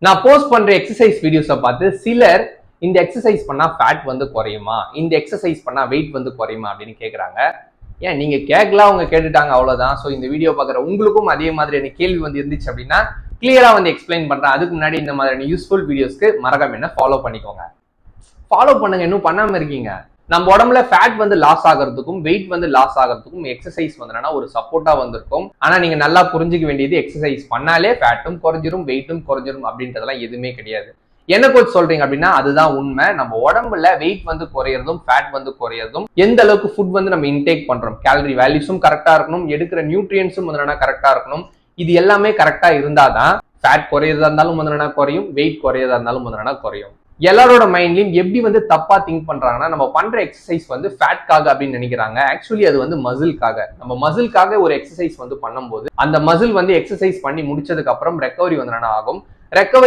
நான் போஸ்ட் பண்ற எக்ஸசைஸ் வீடியோஸை பார்த்து சிலர் இந்த எக்ஸசைஸ் பண்ணா ஃபேட் வந்து குறையுமா, இந்த எக்ஸசைஸ் பண்ணா வெயிட் வந்து குறையுமா அப்படின்னு கேட்குறாங்க. ஏன் நீங்க கேட்கலாம், அவங்க கேட்டுட்டாங்க, அவ்வளவுதான். ஸோ இந்த வீடியோ பார்க்குற உங்களுக்கும் அதே மாதிரியான கேள்வி வந்து இருந்துச்சு அப்படின்னா கிளியரா வந்து எக்ஸ்பிளைன் பண்றேன். அதுக்கு முன்னாடி இந்த மாதிரியான யூஸ்ஃபுல் வீடியோஸ்க்கு மறக்காம என்ன ஃபாலோ பண்ணிக்கோங்க. ஃபாலோ பண்ணுங்க, இன்னும் பண்ணாம இருக்கீங்க. நம்ம உடம்புல ஃபேட் வந்து லாஸ் ஆகிறதுக்கும் வெயிட் வந்து லாஸ் ஆகிறதுக்கும் எக்ஸசைஸ் வந்து ஒரு சப்போர்ட்டா வந்திருக்கும். ஆனா நீங்க நல்லா புரிஞ்சுக்க வேண்டியது, எக்ஸசைஸ் பண்ணாலே ஃபேட்டும் குறைஞ்சிரும் வெயிட்டும் குறைஞ்சிரும் அப்படின்றதெல்லாம் எதுவுமே கிடையாது. என்ன கோச் சொல்றீங்க அப்படின்னா அதுதான் உண்மை. நம்ம உடம்புல வெயிட் வந்து குறையறதும் ஃபேட் வந்து குறையறதும் எந்த அளவுக்கு ஃபுட் வந்து நம்ம இன்டேக் பண்றோம், கேலரி வேல்யூஸும் கரெக்டா இருக்கணும், எடுக்கிற நியூட்ரியன்ஸும் வந்து கரெக்டா இருக்கணும். இது எல்லாமே கரெக்டா இருந்தாதான் ஃபேட் குறையறதா இருந்தாலும் வந்து குறையும், வெயிட் குறையறதா இருந்தாலும் வந்து குறையும். எல்லாரோட மைண்ட்லயும் எப்படி வந்து தப்பா திங்க் பண்றாங்கன்னா, நம்ம பண்ற எக்ஸசைஸ் வந்து ஃபேட்காக அப்படின்னு நினைக்கிறாங்க. ஆக்சுவலி அது வந்து மசில்காக. நம்ம மசில்காக ஒரு எக்ஸசைஸ் வந்து பண்ணும்போது அந்த மசில் வந்து எக்ஸசைஸ் பண்ணி முடிச்சதுக்கு அப்புறம் ரெக்கவரி வந்து ஆகும். ரெக்கவரி